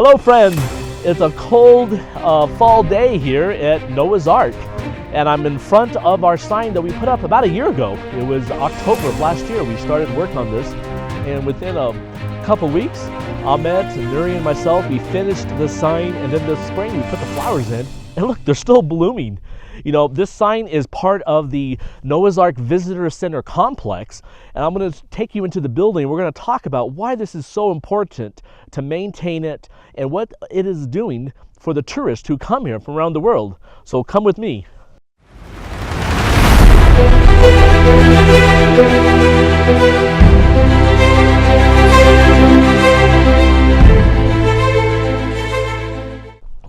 Hello friends, it's a cold fall day here at Noah's Ark, and I'm in front of our sign that we put up about a year ago. It was October of last year we started work on this, and within a couple weeks, Ahmet and Nuri and myself, we finished the sign, and then this spring we put the flowers in, and look, they're still blooming. You know, this sign is part of the Noah's Ark Visitor Center complex, and I'm going to take you into the building. We're going to talk about why this is so important to maintain it and what it is doing for the tourists who come here from around the world. So come with me.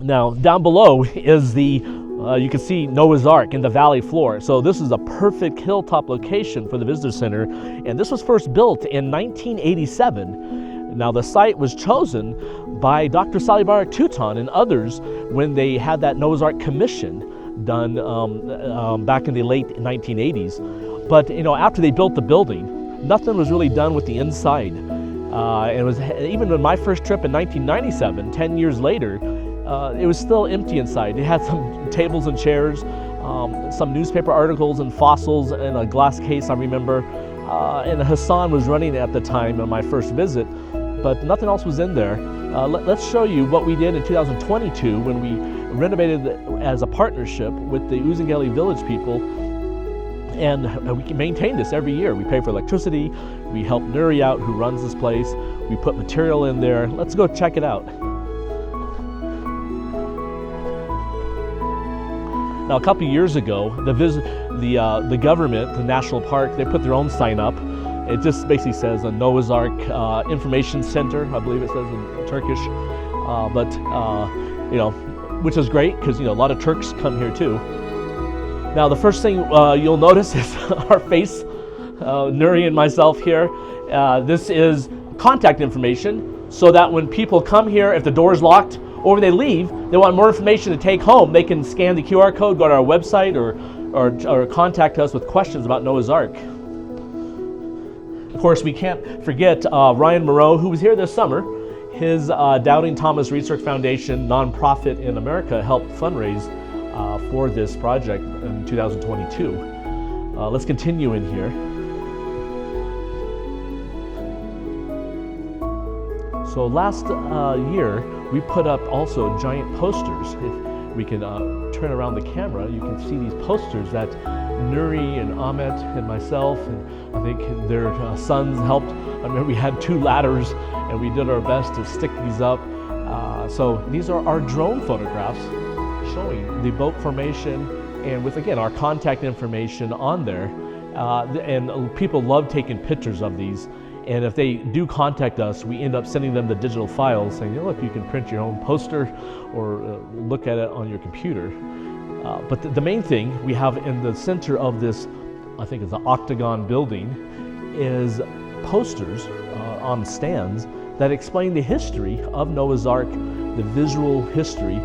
Now, down below is you can see Noah's Ark in the valley floor. So this is a perfect hilltop location for the visitor center, and this was first built in 1987. Now the site was chosen by Dr. Sally Bayrak-Toutan and others when they had that Noah's Ark commission done back in the late 1980s. But you know, after they built the building, nothing was really done with the inside. It was even on my first trip in 1997, 10 years later. It was still empty inside. It had some tables and chairs, some newspaper articles and fossils in a glass case, I remember. And Hassan was running at the time on my first visit, but nothing else was in there. Let's show you what we did in 2022 when we renovated as a partnership with the Uzungeli village people. And we can maintain this every year. We pay for electricity, we help Nuri out who runs this place, we put material in there. Let's go check it out. Now, a couple of years ago, the government, the national park, they put their own sign up. It just basically says a Noah's Ark Information Center, I believe it says in Turkish. You know, which is great because you know a lot of Turks come here too. Now, the first thing you'll notice is our face, Nuri and myself here. This is contact information, so that when people come here, if the door is locked, or when they leave, they want more information to take home, they can scan the QR code, go to our website, or contact us with questions about Noah's Ark. Of course, we can't forget Ryan Moreau, who was here this summer. His Doubting Thomas Research Foundation, nonprofit in America, helped fundraise for this project in 2022. Let's continue in here. So last year, we put up also giant posters. If we can turn around the camera, you can see these posters that Nuri and Ahmet and myself, and I think their sons helped. I remember we had 2 ladders and we did our best to stick these up. So these are our drone photographs showing the boat formation and with, again, our contact information on there. And people love taking pictures of these. And if they do contact us, we end up sending them the digital files saying, look, you can print your own poster or look at it on your computer. But the main thing we have in the center of this, I think it's an octagon building, is posters on stands that explain the history of Noah's Ark, the visual history.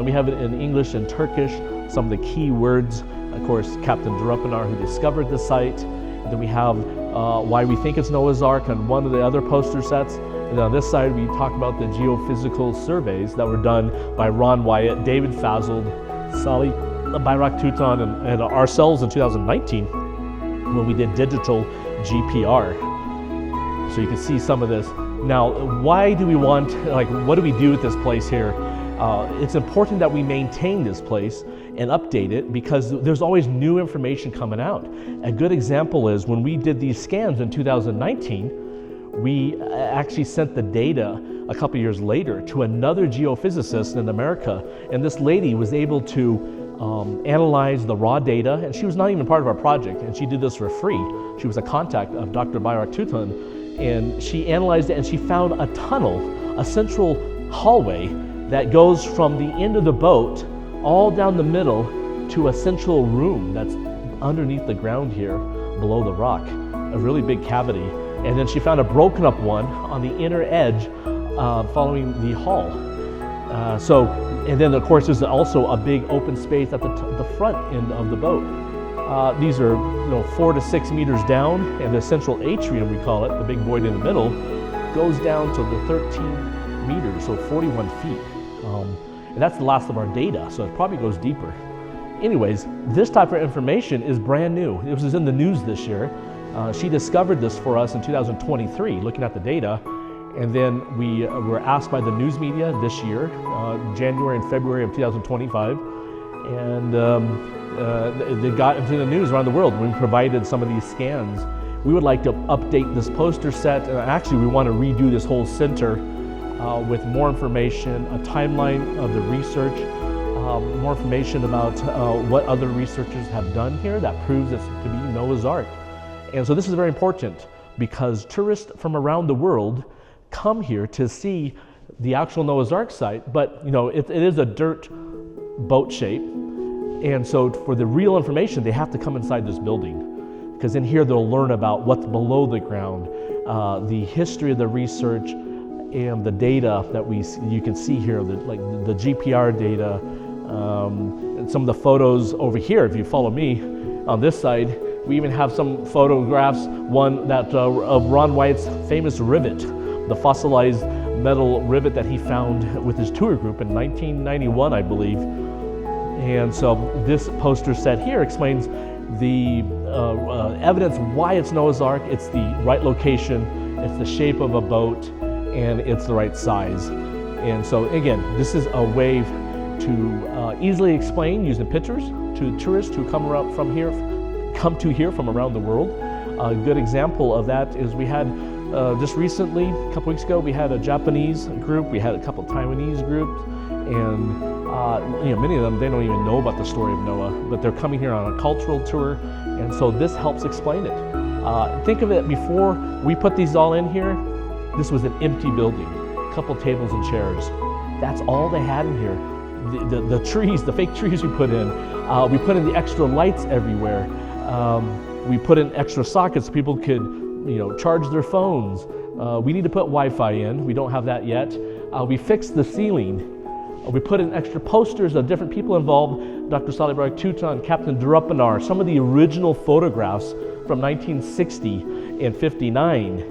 We have it in English and Turkish, some of the key words. Of course, Captain Durupanar, who discovered the site. Then we have why we think it's Noah's Ark on one of the other poster sets. And on this side, we talk about the geophysical surveys that were done by Ron Wyatt, David Fazold, Sally Bayrak-Toutan, and ourselves in 2019 when we did digital GPR. So you can see some of this. Now, why do we want, what do we do with this place here? It's important that we maintain this place and update it because there's always new information coming out. A good example is when we did these scans in 2019, we actually sent the data a couple years later to another geophysicist in America, and this lady was able to analyze the raw data, and she was not even part of our project, and she did this for free. She was a contact of Dr. Bayrak-Toutan, and she analyzed it, and she found a tunnel, a central hallway that goes from the end of the boat all down the middle to a central room that's underneath the ground here below the rock, a really big cavity. And then she found a broken up one on the inner edge following the hull. And then of course there's also a big open space at the front end of the boat. These are 4 to 6 meters down, and the central atrium, we call it, the big void in the middle, goes down to the 13 meters, so 41 feet. And that's the last of our data, so it probably goes deeper. Anyways, this type of information is brand new. It was in the news this year. She discovered this for us in 2023, looking at the data. And then we were asked by the news media this year, January and February of 2025, and they got into the news around the world. We provided some of these scans. We would like to update this poster set, and actually we want to redo this whole center with more information, a timeline of the research, more information about what other researchers have done here that proves it to be Noah's Ark. And so this is very important because tourists from around the world come here to see the actual Noah's Ark site, but it is a dirt boat shape. And so for the real information, they have to come inside this building, because in here they'll learn about what's below the ground, the history of the research, and the data that you can see here, the GPR data, and some of the photos over here. If you follow me on this side, we even have some photographs, one that of Ron Wyatt's famous rivet, the fossilized metal rivet that he found with his tour group in 1991, I believe. And so this poster set here explains the evidence why it's Noah's Ark. It's the right location, it's the shape of a boat, and it's the right size. And so again, this is a way to easily explain using pictures to tourists who come to here from around the world. A good example of that is we had just recently, a couple weeks ago, we had a Japanese group, we had a couple Taiwanese groups, and many of them, they don't even know about the story of Noah, but they're coming here on a cultural tour, and so this helps explain it. Think of it, before we put these all in here, this was an empty building, a couple tables and chairs. That's all they had in here. The trees, the fake trees we put in the extra lights everywhere. We put in extra sockets so people could charge their phones. We need to put Wi-Fi in. We don't have that yet. We fixed the ceiling. We put in extra posters of different people involved. Dr. Salih Barak Tutan, Captain Durupanar, some of the original photographs from 1960 and 59.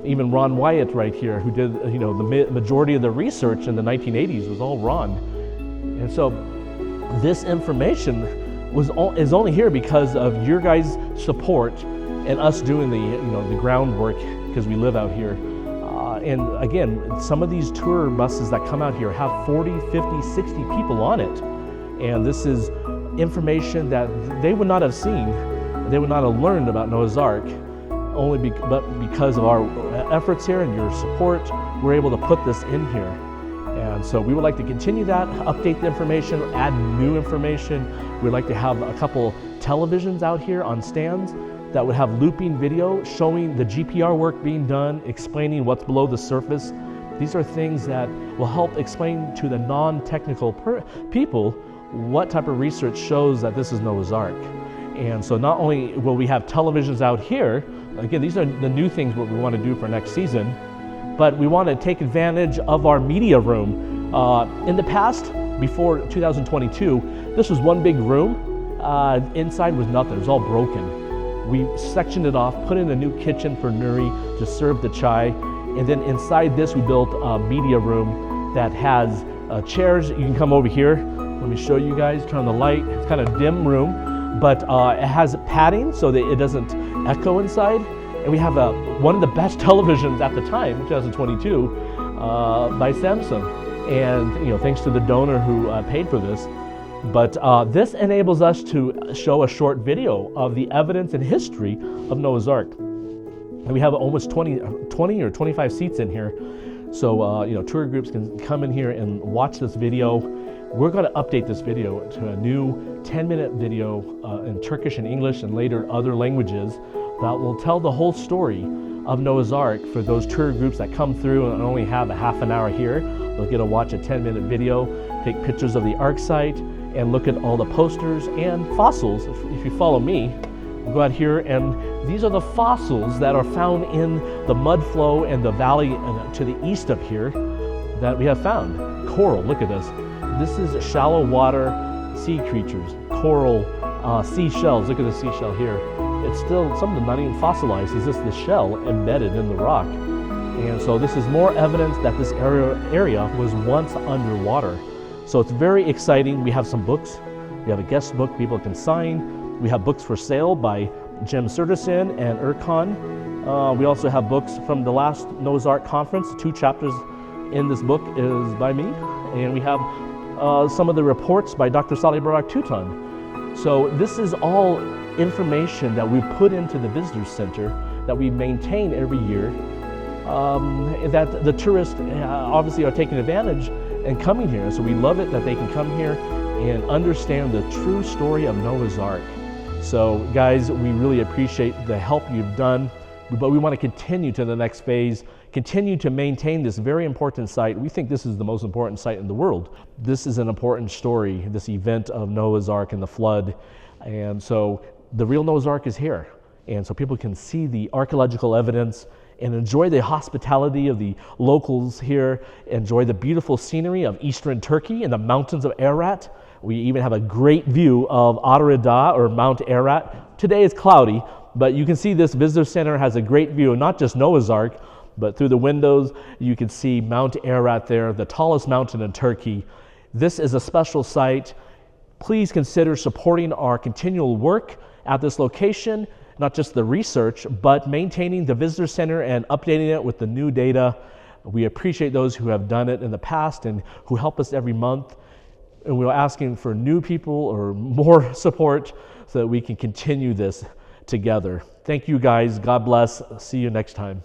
Even Ron Wyatt right here, who did the majority of the research in the 1980s, was all Ron. And so this information is only here because of your guys' support and us doing the groundwork, because we live out here. And again, some of these tour buses that come out here have 40, 50, 60 people on it. And this is information that they would not have seen, they would not have learned about Noah's Ark, but because of our efforts here and your support, we're able to put this in here. And so we would like to continue that, update the information, add new information. We'd like to have a couple televisions out here on stands that would have looping video showing the GPR work being done, explaining what's below the surface. These are things that will help explain to the non-technical people what type of research shows that this is Noah's Ark. And so not only will we have televisions out here, again, these are the new things what we want to do for next season, but we want to take advantage of our media room. In the past, before 2022, this was one big room. Inside was nothing, it was all broken. We sectioned it off, put in a new kitchen for Nuri to serve the chai, and then inside this we built a media room that has chairs. You can come over here. Let me show you guys, turn on the light. It's kind of dim room, but it has padding so that it doesn't echo inside. And we have one of the best televisions at the time, 2022, by Samsung. And thanks to the donor who paid for this. But this enables us to show a short video of the evidence and history of Noah's Ark. And we have almost 20 or 25 seats in here. So tour groups can come in here and watch this video. We're going to update this video to a new 10-minute video in Turkish and English and later other languages that will tell the whole story of Noah's Ark for those tour groups that come through and only have a half an hour here. They'll get to watch a 10-minute video, take pictures of the Ark site, and look at all the posters and fossils. If you follow me, we'll go out here, and these are the fossils that are found in the mud flow and the valley to the east of here that we have found. Coral, look at this. This is shallow water sea creatures, coral, seashells. Look at the seashell here. It's still, some of them not even fossilized. It's just the shell embedded in the rock. And so this is more evidence that this area was once underwater. So it's very exciting. We have some books. We have a guest book people can sign. We have books for sale by Jim Serderson and Erkan. We also have books from the last Noah's Ark conference. 2 chapters in this book is by me. And we have some of the reports by Dr. Salih Barak Tutan. So this is all information that we put into the Visitor Center that we maintain every year, that the tourists obviously are taking advantage and coming here. So we love it that they can come here and understand the true story of Noah's Ark. So guys, we really appreciate the help you've done, but we want to continue to the next phase, continue to maintain this very important site. We think this is the most important site in the world. This is an important story, this event of Noah's Ark and the flood. And so the real Noah's Ark is here. And so people can see the archaeological evidence and enjoy the hospitality of the locals here, enjoy the beautiful scenery of eastern Turkey and the mountains of Ararat. We even have a great view of Ararat or Mount Ararat. Today it's cloudy, but you can see this visitor center has a great view of not just Noah's Ark, but through the windows you can see Mount Ararat there, the tallest mountain in Turkey. This is a special site. Please consider supporting our continual work at this location, not just the research, but maintaining the visitor center and updating it with the new data. We appreciate those who have done it in the past and who help us every month. And we're asking for new people or more support so that we can continue this together. Thank you guys. God bless. See you next time.